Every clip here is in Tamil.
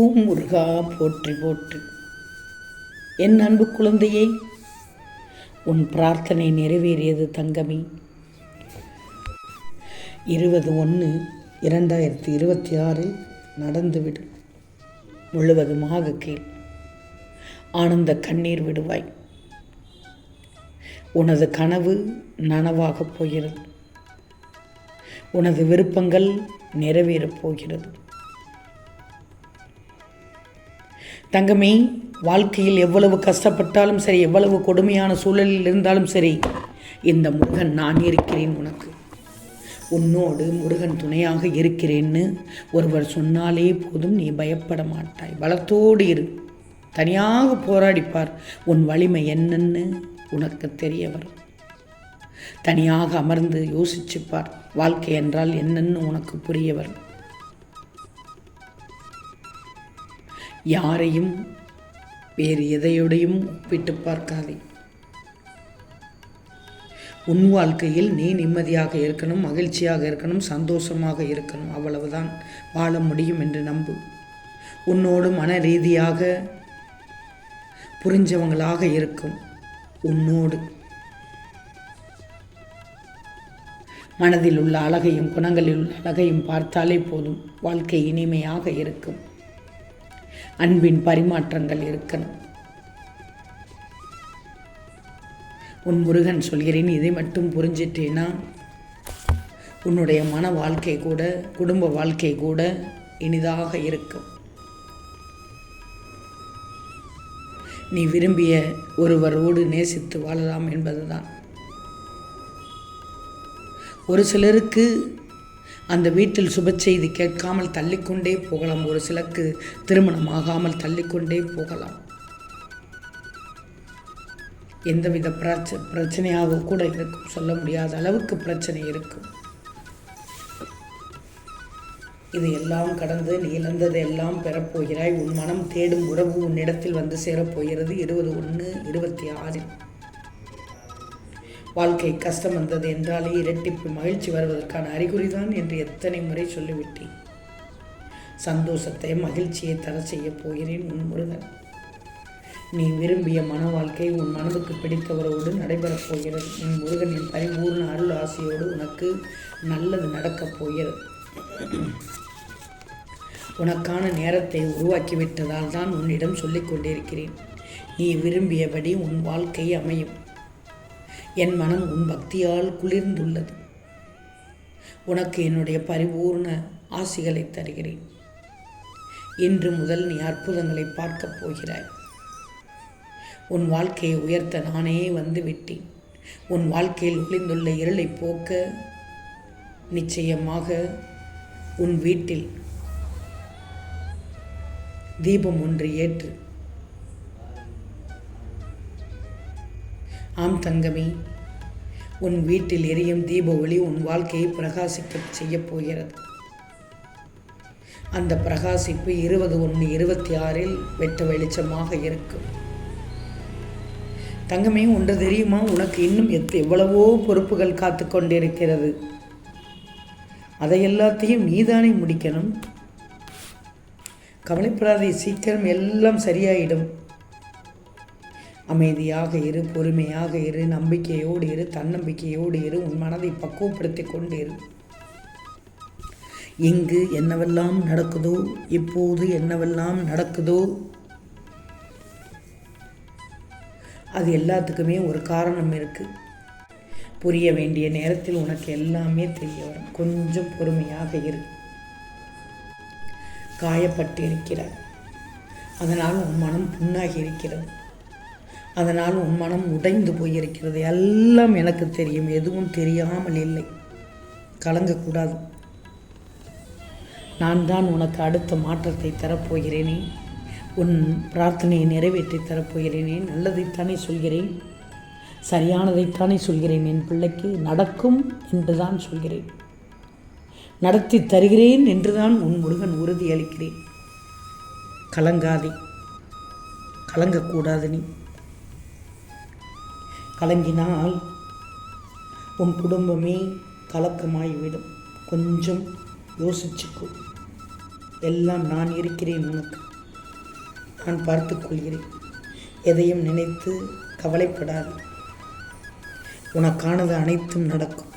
ஓம் முருகா போற்றி போற்றி. என் அன்பு குழந்தையே, உன் பிரார்த்தனை நிறைவேறியது தங்கமே. 20/1/2026 நடந்துவிடும். முழுவதுமாக கேள். ஆனந்த கண்ணீர் விடுவாய். உனது கனவு நனவாகப் போகிறது. உனது விருப்பங்கள் நிறைவேறப் போகிறது. தங்கமே, வாழ்க்கையில் எவ்வளவு கஷ்டப்பட்டாலும் சரி, எவ்வளவு கொடுமையான சூழலில் இருந்தாலும் சரி, இந்த முருகன் நான் இருக்கிறேன் உனக்கு. உன்னோடு முருகன் துணையாக இருக்கிறேன்னு ஒருவர் சொன்னாலே போதும், நீ பயப்பட மாட்டாய். பலத்தோடு இரு. தனியாக போராடிப்பார். உன் வலிமை என்னன்னு உனக்கு தெரிய வரும். தனியாக அமர்ந்து யோசிச்சுப்பார். வாழ்க்கை என்றால் என்னன்னு உனக்கு புரிய வரும். யாரையும் வேறு எதையோடையும் ஒப்பிட்டு பார்க்காதே. உன் வாழ்க்கையில் நீ நிம்மதியாக இருக்கணும், மகிழ்ச்சியாக இருக்கணும், சந்தோஷமாக இருக்கணும். அவ்வளவுதான் வாழ முடியும் என்று நம்பு. உன்னோடு மன ரீதியாக புரிஞ்சவங்களாக இருக்கும் உன்னோடு மனதில் உள்ள அழகையும் குணங்களில் உள்ள அழகையும் பார்த்தாலே போதும், வாழ்க்கை இனிமையாக இருக்கும். அன்பின் பரிமாற்றங்கள் இருக்கணும். உன் முருகன் சொல்கிறேன், இதை மட்டும் புரிஞ்சிட்டேன்னா உன்னுடைய மன வாழ்க்கை கூட, குடும்ப வாழ்க்கை கூட இனிதாக இருக்கும். நீ விரும்பிய ஒருவரோடு நேசித்து வாழலாம் என்பதுதான். ஒரு சிலருக்கு அந்த வீட்டில் சுப செய்தி கேட்காமல் தள்ளிக்கொண்டே போகலாம். ஒரு சிலருக்கு திருமணம் ஆகாமல் தள்ளிக்கொண்டே போகலாம். எந்தவித பிரச்சனையாக கூட இருக்கும். சொல்ல முடியாத அளவுக்கு பிரச்சனை இருக்கும். இது எல்லாம் கடந்து நீ இழந்ததை எல்லாம் பெறப்போகிறாய். உன் மனம் தேடும் உறவு உன்னிடத்தில் வந்து சேரப்போகிறது. 20/1/26. வாழ்க்கை கஷ்டம் வந்தது என்றாலே இரட்டிப்பு மகிழ்ச்சி வருவதற்கான அறிகுறிதான் என்று எத்தனை முறை சொல்லிவிட்டேன். சந்தோஷத்தை மகிழ்ச்சியை தர செய்ய போகிறேன் உன் முருகன். நீ விரும்பிய மன வாழ்க்கை உன் மனதுக்கு பிடித்தவரோடு நடைபெறப் போகிறது. உன் முருகனின் பரிபூர்ண அருள் ஆசையோடு உனக்கு நல்லது நடக்கப் போகிறது. உனக்கான நேரத்தை உருவாக்கிவிட்டதால் தான் உன்னிடம் சொல்லிக் கொண்டிருக்கிறேன். நீ விரும்பியபடி உன் வாழ்க்கை அமையும். என் மனம் உன் பக்தியால் குளிர்ந்துள்ளது. உனக்கு என்னுடைய பரிபூர்ண ஆசிகளை தருகிறேன். இன்று முதல் நீ அற்புதங்களை பார்க்கப் போகிறாய். உன் வாழ்க்கையை உயர்த்த நானே வந்து விட்டேன். உன் வாழ்க்கையில் ஒளிந்துள்ள இருளை போக்க நிச்சயமாக உன் வீட்டில் தீபம் ஒன்று ஏற்று. ஆம் தங்கமே, உன் வீட்டில் எரியும் தீப ஒளி உன் வாழ்க்கையை பிரகாசிக்க செய்ய போகிறது. அந்த பிரகாசிப்பு 20/1/26 வெட்ட வெளிச்சமாக இருக்கும். தங்கமே, ஒன்று தெரியுமா? உனக்கு இன்னும் எவ்வளவோ பொறுப்புகள் காத்து கொண்டிருக்கிறது. அதை எல்லாத்தையும் நீதானே முடிக்கணும். கவலைப்படாதே, சீக்கிரம் எல்லாம் சரியாயிடும். அமைதியாக இரு, பொறுமையாக இரு, நம்பிக்கையோடு இரு, தன்னம்பிக்கையோடு இரு. உன் மனதை பக்குவப்படுத்தி கொண்டு இரு. எங்கு என்னவெல்லாம் நடக்குதோ, இப்போது என்னவெல்லாம் நடக்குதோ, அது எல்லாத்துக்குமே ஒரு காரணம் இருக்குது. புரிய வேண்டிய நேரத்தில் உனக்கு எல்லாமே தெரிய வரும். கொஞ்சம் பொறுமையாக இரு. காயப்பட்டு இருக்கிறார், அதனால் உன் மனம் புண்ணாகி இருக்கிறது. அதனால் உன் மனம் உடைந்து போயிருக்கிறது. எல்லாம் எனக்கு தெரியும். எதுவும் தெரியாமல் இல்லை. கலங்கக்கூடாது. நான் தான் உனக்கு அடுத்த மாற்றத்தை தரப்போகிறேனே. உன் பிரார்த்தனையை நிறைவேற்றி தரப்போகிறேனே. நல்லதைத்தானே சொல்கிறேன், சரியானதைத்தானே சொல்கிறேன். என் பிள்ளைக்கு நடக்கும் என்று தான் சொல்கிறேன். நடத்தி தருகிறேன் என்று தான் உன் முருகன் உறுதியளிக்கிறேன். கலங்காதே, கலங்கக்கூடாது. நீ கலங்கினால் உன் குடும்பமே கலக்கமாகிவிடும். கொஞ்சம் யோசிச்சுக்கோ. எல்லாம் நான் இருக்கிறேன் உனக்கு. நான் பார்த்துக்கொள்கிறேன். எதையும் நினைத்து கவலைப்படாது. உனக்கானது அனைத்தும் நடக்கும்.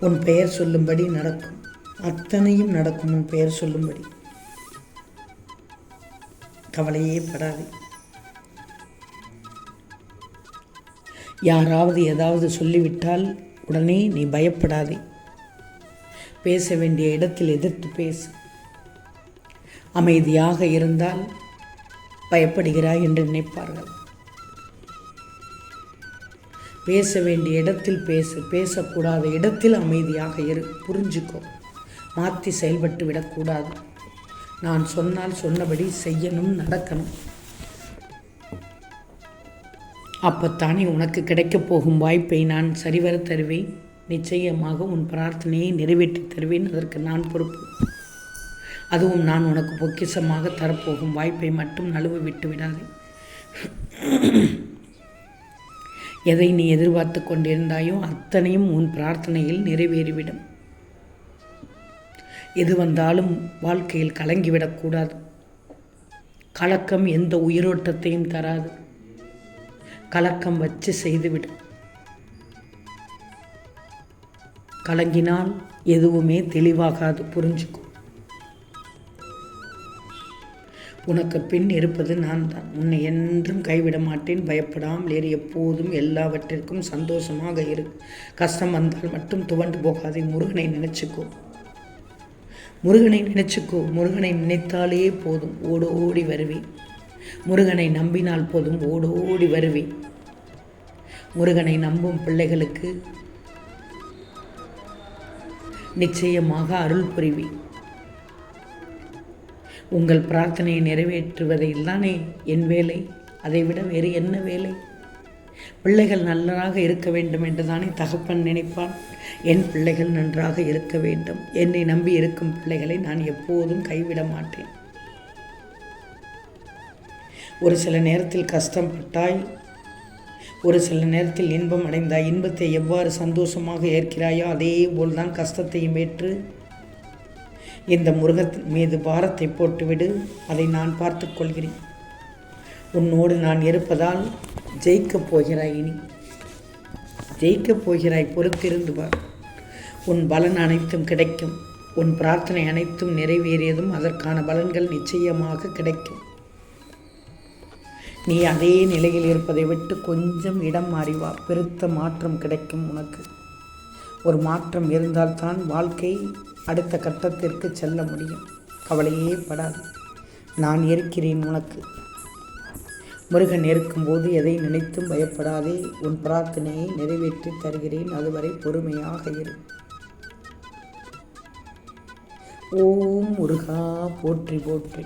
உன் பெயர் சொல்லும்படி நடக்கும். அத்தனையும் நடக்கும் உன் பெயர் சொல்லும்படி. கவலையே படாது. யாராவது ஏதாவது சொல்லிவிட்டால் உடனே நீ பயப்படாதே. பேச வேண்டிய இடத்தில் எதிர்த்து பேசு. அமைதியாக இருந்தால் பயப்படுகிறாய் என்று நினைப்பார்கள். பேச வேண்டிய இடத்தில் பேசு. பேசக்கூடாத இடத்தில் அமைதியாக இரு. புரிஞ்சுக்கோ. மாற்றி செயல்பட்டு விடக்கூடாது. நான் சொன்னால் சொன்னபடி செய்யணும், நடக்கணும். அப்பத்தானே உனக்கு கிடைக்கப் போகும் வாய்ப்பை நான் சரிவர தருவேன். நிச்சயமாக உன் பிரார்த்தனையை நிறைவேற்றி தருவேன். அதற்கு நான் பொறுப்பு. அதுவும் நான் உனக்கு பொக்கிஷமாக தரப்போகும் வாய்ப்பை மட்டும் நழுவ விட்டு விடாதே. எதை நீ எதிர்பார்த்து கொண்டிருந்தாயோ அத்தனையும் உன் பிரார்த்தனையில் நிறைவேறிவிடும். எது வந்தாலும் வாழ்க்கையில் கலங்கிவிடக்கூடாது. கலக்கம் எந்த உயிரோட்டத்தையும் தராது. கலக்கம் வச்சு செய்துவிடும். கலங்கினால் எதுவுமே தெளிவாகாது. புரிஞ்சுக்கும். உனக்கு பின் இருப்பது நான் தான். உன்னை என்றும் கைவிட மாட்டேன். பயப்படாமல் ஏறி எப்போதும் எல்லாவற்றிற்கும் சந்தோஷமாக இரு. கஷ்டம் வந்தால் மட்டும் துவண்டு போகாதே. முருகனை நினைச்சுக்கோ. முருகனை நினைச்சுக்கோ. முருகனை நினைத்தாலே போதும், ஓடோடி வருவேன். முருகனை நம்பினால் போதும், ஓடோடி வருவேன். முருகனை நம்பும் பிள்ளைகளுக்கு நிச்சயமாக அருள் புரிவேன். உங்கள் பிரார்த்தனையை நிறைவேற்றுவதில் தானே என் வேலை. அதைவிட வேறு என்ன வேலை? பிள்ளைகள் நல்லதாக இருக்க வேண்டும் என்று தானே தகப்பன் நினைப்பான். என் பிள்ளைகள் நன்றாக இருக்க வேண்டும். என்னை நம்பி இருக்கும் பிள்ளைகளை நான் எப்போதும் கைவிட மாட்டேன். ஒரு சில நேரத்தில் கஷ்டப்பட்டாய், ஒரு சில நேரத்தில் இன்பம் அடைந்தாய். இன்பத்தை எவ்வாறு சந்தோஷமாக ஏற்கிறாயோ அதே போல்தான் கஷ்டத்தையும் ஏற்று இந்த முருகத்தின் மீது பாரத்தை போட்டுவிடு. அதை நான் பார்த்து கொள்கிறேன். உன்னோடு நான் இருப்பதால் ஜெயிக்கப் போகிறாய். இனி ஜெயிக்கப் போகிறாய். பொறுத்திருந்து பார். உன் பலன் அனைத்தும் கிடைக்கும். உன் பிரார்த்தனை அனைத்தும் நிறைவேறியதும் அதற்கான பலன்கள் நிச்சயமாக கிடைக்கும். நீ அதே நிலையில் இருப்பதை விட்டு கொஞ்சம் இடம் மாறிவா. பெருத்த மாற்றம் கிடைக்கும் உனக்கு. ஒரு மாற்றம் இருந்தால்தான் வாழ்க்கை அடுத்த கட்டத்திற்கு செல்ல முடியும். கவலையே படாது. நான் இருக்கிறேன் உனக்கு. முருகன் இருக்கும்போது எதை நினைத்தும் பயப்படாதே. உன் பிரார்த்தனையை நிறைவேற்றி தருகிறேன். அதுவரை பொறுமையாக இரு. ஓம் முருகா போற்றி போற்றி.